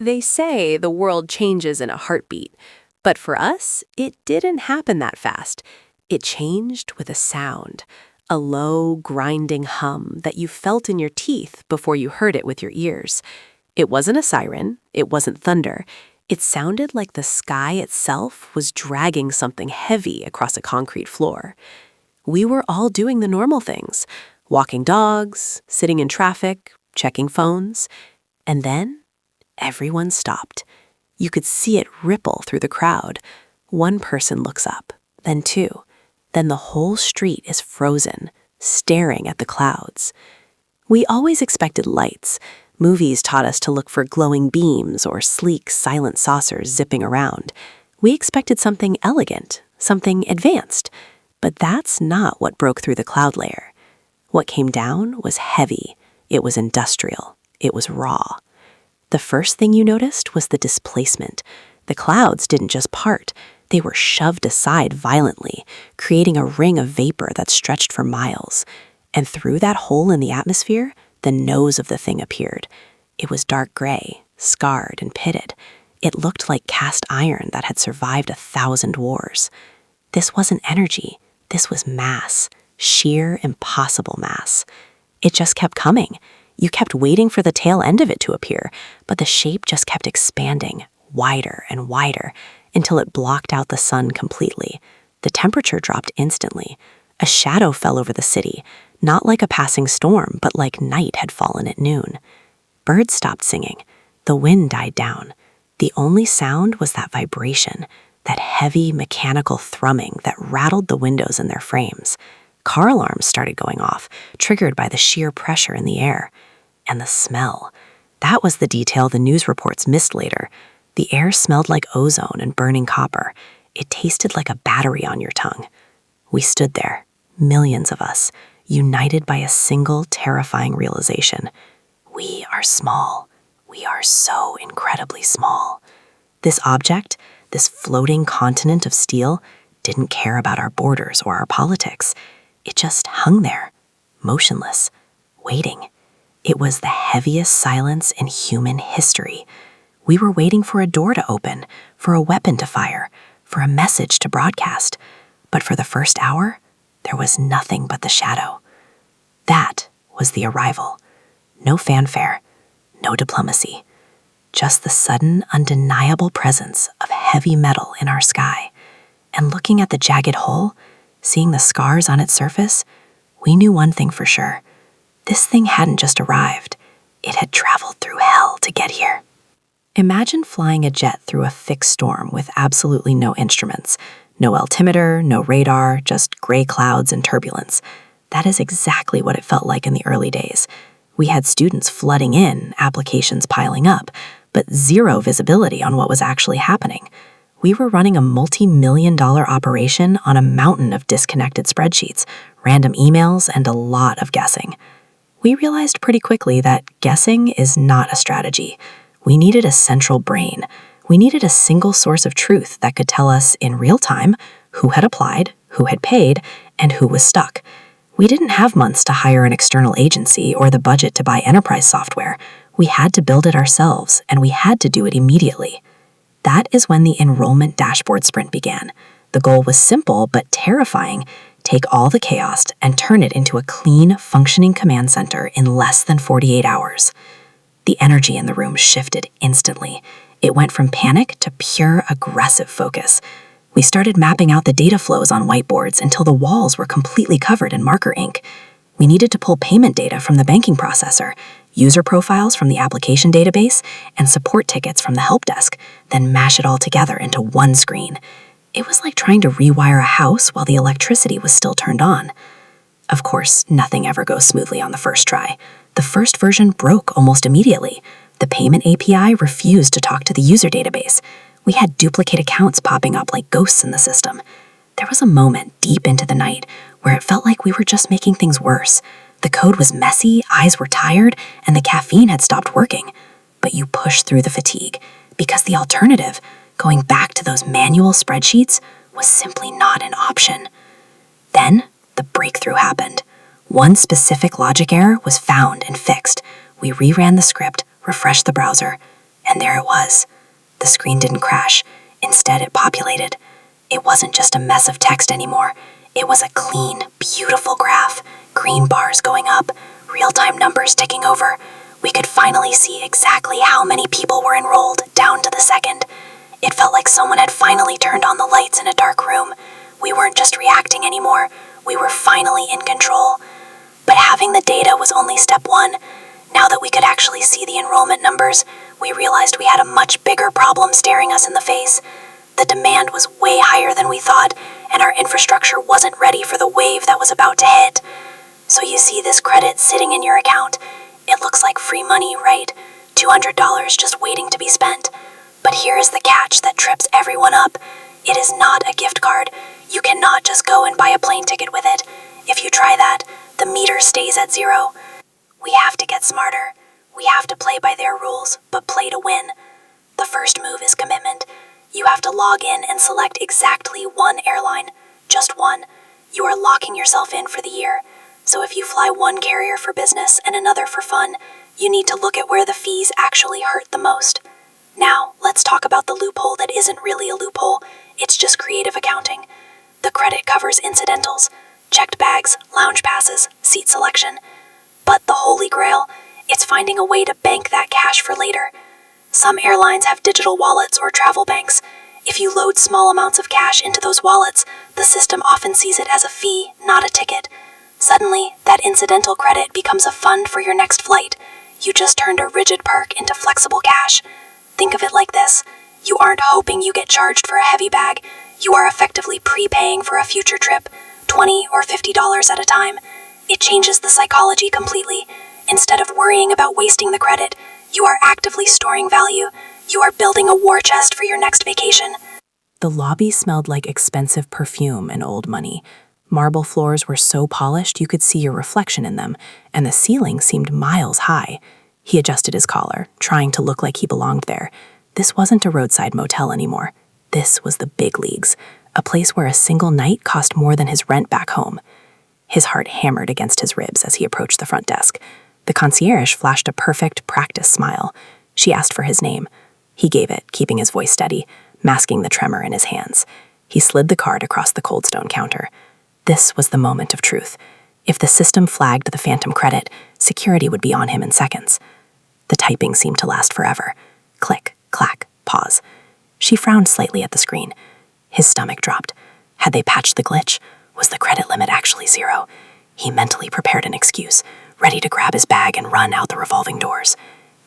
They say the world changes in a heartbeat, but for us, it didn't happen that fast. It changed with a sound, a low, grinding hum that you felt in your teeth before you heard it with your ears. It wasn't a siren, it wasn't thunder. It sounded like the sky itself was dragging something heavy across a concrete floor. We were all doing the normal things, walking dogs, sitting in traffic, checking phones, and then everyone stopped. You could see it ripple through the crowd. One person looks up, then two. Then the whole street is frozen, staring at the clouds. We always expected lights. Movies taught us to look for glowing beams or sleek, silent saucers zipping around. We expected something elegant, something advanced. But that's not what broke through the cloud layer. What came down was heavy. It was industrial. It was raw. The first thing you noticed was the displacement. The clouds didn't just part. They were shoved aside violently, creating a ring of vapor that stretched for miles. And through that hole in the atmosphere, the nose of the thing appeared. It was dark gray, scarred and pitted. It looked like cast iron that had survived 1,000 wars. This wasn't energy. This was mass, sheer, impossible mass. It just kept coming. You kept waiting for the tail end of it to appear, but the shape just kept expanding, wider and wider, until it blocked out the sun completely. The temperature dropped instantly. A shadow fell over the city, not like a passing storm, but like night had fallen at noon. Birds stopped singing. The wind died down. The only sound was that vibration, that heavy mechanical thrumming that rattled the windows in their frames. Car alarms started going off, triggered by the sheer pressure in the air. And the smell. That was the detail the news reports missed later. The air smelled like ozone and burning copper. It tasted like a battery on your tongue. We stood there, millions of us, united by a single terrifying realization. We are small. We are so incredibly small. This object, this floating continent of steel, didn't care about our borders or our politics. It just hung there, motionless, waiting. It was the heaviest silence in human history. We were waiting for a door to open, for a weapon to fire, for a message to broadcast. But for the first hour, there was nothing but the shadow. That was the arrival. No fanfare, no diplomacy. Just the sudden, undeniable presence of heavy metal in our sky. And looking at the jagged hole, seeing the scars on its surface, we knew one thing for sure. This thing hadn't just arrived. It had traveled through hell to get here. Imagine flying a jet through a thick storm with absolutely no instruments. No altimeter, no radar, just gray clouds and turbulence. That is exactly what it felt like in the early days. We had students flooding in, applications piling up, but zero visibility on what was actually happening. We were running a multi-million-dollar operation on a mountain of disconnected spreadsheets, random emails, and a lot of guessing. We realized pretty quickly that guessing is not a strategy. We needed a central brain. We needed a single source of truth that could tell us in real time who had applied, who had paid, and who was stuck. We didn't have months to hire an external agency or the budget to buy enterprise software. We had to build it ourselves, and we had to do it immediately. That is when the enrollment dashboard sprint began. The goal was simple but terrifying. Take all the chaos and turn it into a clean, functioning command center in less than 48 hours. The energy in the room shifted instantly. It went from panic to pure aggressive focus. We started mapping out the data flows on whiteboards until the walls were completely covered in marker ink. We needed to pull payment data from the banking processor, user profiles from the application database, and support tickets from the help desk, then mash it all together into one screen. It was like trying to rewire a house while the electricity was still turned on. Of course, nothing ever goes smoothly on the first try. The first version broke almost immediately. The payment API refused to talk to the user database. We had duplicate accounts popping up like ghosts in the system. There was a moment deep into the night where it felt like we were just making things worse. The code was messy, eyes were tired, and the caffeine had stopped working. But you pushed through the fatigue, because the alternative, going back to those manual spreadsheets, was simply not an option. Then, the breakthrough happened. One specific logic error was found and fixed. We reran the script, refreshed the browser, And there it was. The screen didn't crash. Instead, it populated. It wasn't just a mess of text anymore. It was a clean, beautiful graph. Green bars going up, real-time numbers ticking over. We could finally see exactly how many people were enrolled, down to the second. It felt like someone had finally turned on the lights in a dark room. We weren't just reacting anymore. We were finally in control. But having the data was only step one. Now that we could actually see the enrollment numbers, we realized we had a much bigger problem staring us in the face. The demand was way higher than we thought, and our infrastructure wasn't ready for the wave that was about to hit. So you see this credit sitting in your account. It looks like free money, right? $200 just waiting to be spent. But here is the catch that trips everyone up. It is not a gift card. You cannot just go and buy a plane ticket with it. If you try that, the meter stays at zero. We have to get smarter. We have to play by their rules, but play to win. The first move is commitment. You have to log in and select exactly one airline. Just one. You are locking yourself in for the year. So if you fly one carrier for business and another for fun, you need to look at where the fees actually hurt the most. Now, let's talk about the loophole that isn't really a loophole. It's just creative accounting. The credit covers incidentals, checked bags, lounge passes, seat selection. But the holy grail, it's finding a way to bank that cash for later. Some airlines have digital wallets or travel banks. If you load small amounts of cash into those wallets, the system often sees it as a fee, not a ticket. Suddenly, that incidental credit becomes a fund for your next flight. You just turned a rigid perk into flexible cash. Think of it like this. You aren't hoping you get charged for a heavy bag. You are effectively prepaying for a future trip, $20 or $50 at a time. It changes the psychology completely. Instead of worrying about wasting the credit, you are actively storing value. You are building a war chest for your next vacation. The lobby smelled like expensive perfume and old money. Marble floors were so polished you could see your reflection in them, and the ceiling seemed miles high. He adjusted his collar, trying to look like he belonged there. This wasn't a roadside motel anymore. This was the big leagues, a place where a single night cost more than his rent back home. His heart hammered against his ribs as he approached the front desk. The concierge flashed a perfect practice smile. She asked for his name. He gave it, keeping his voice steady, masking the tremor in his hands. He slid the card across the cold stone counter. This was the moment of truth. If the system flagged the phantom credit, security would be on him in seconds. The typing seemed to last forever. Click, clack, pause. She frowned slightly at the screen. His stomach dropped. Had they patched the glitch? Was the credit limit actually zero? He mentally prepared an excuse, ready to grab his bag and run out the revolving doors.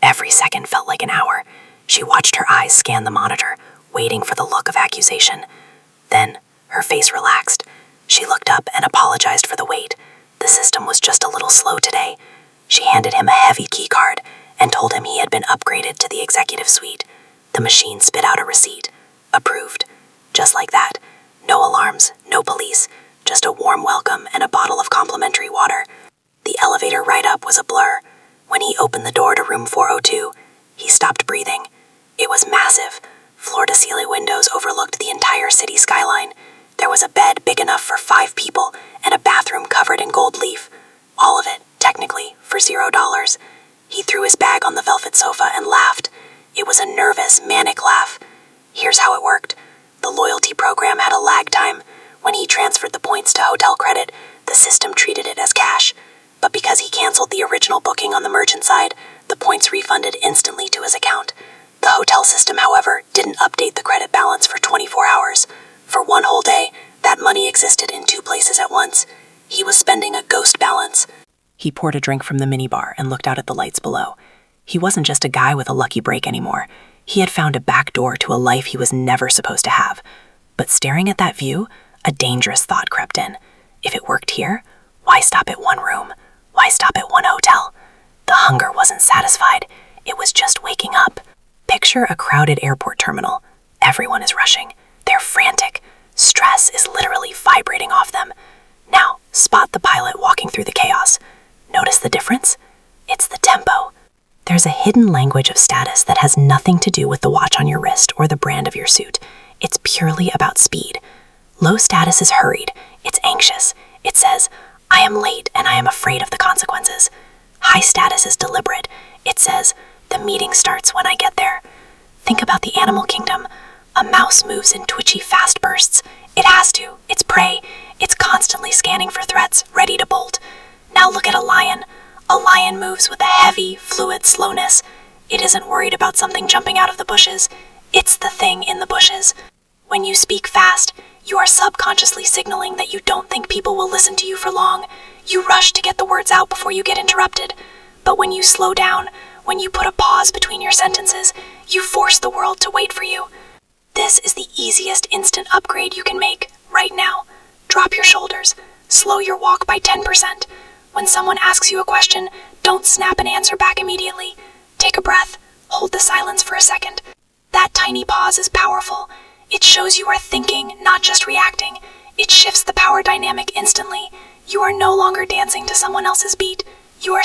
Every second felt like an hour. She watched her eyes scan the monitor, waiting for the look of accusation. Then, her face relaxed. She looked up and apologized for the wait. The system was just a little slow today. She handed him a heavy key card and told him he had been upgraded to the executive suite. The machine spit out a receipt. Approved. Just like that. No alarms, no police, just a warm welcome and a bottle of complimentary water. The elevator ride up was a blur. When he opened the door to room 402, he stopped breathing. It was massive. Floor-to-ceiling windows overlooked the entire city skyline. There was a bed big enough for 5 people and a bathroom covered in gold leaf. All of it, technically, for $0. He threw his bag on the velvet sofa and laughed. It was a nervous, manic laugh. Here's how it worked. The loyalty program had a lag time. When he transferred the points to hotel credit, the system treated it as cash. But because he canceled the original booking on the merchant side, the points refunded instantly to his account. The hotel system, however, didn't update the credit balance for 24 hours. For one whole day, that money existed in 2 places at once. He was spending a ghost balance. He poured a drink from the minibar and looked out at the lights below. He wasn't just a guy with a lucky break anymore. He had found a back door to a life he was never supposed to have. But staring at that view, a dangerous thought crept in. If it worked here, why stop at one room? Why stop at one hotel? The hunger wasn't satisfied. It was just waking up. Picture a crowded airport terminal. Everyone is rushing. They're frantic. Stress is literally vibrating off them. Now, spot the pilot walking through the chaos. Notice the difference? It's the tempo. There's a hidden language of status that has nothing to do with the watch on your wrist or the brand of your suit. It's purely about speed. Low status is hurried. It's anxious. It says, I am late and I am afraid of the consequences. High status is deliberate. It says, The meeting starts when I get there. Think about the animal kingdom. A mouse moves in twitchy fast bursts. It has to. It's prey. It's constantly scanning for threats, ready to bolt. Now look at a lion. A lion moves with a heavy, fluid slowness. It isn't worried about something jumping out of the bushes. It's the thing in the bushes. When you speak fast, you are subconsciously signaling that you don't think people will listen to you for long. You rush to get the words out before you get interrupted. But when you slow down, when you put a pause between your sentences, you force the world to wait for you. This is the easiest instant upgrade you can make, right now. Drop your shoulders. Slow your walk by 10%. When someone asks you a question, don't snap an answer back immediately. Take a breath. Hold the silence for a second. That tiny pause is powerful. It shows you are thinking, not just reacting. It shifts the power dynamic instantly. You are no longer dancing to someone else's beat. You are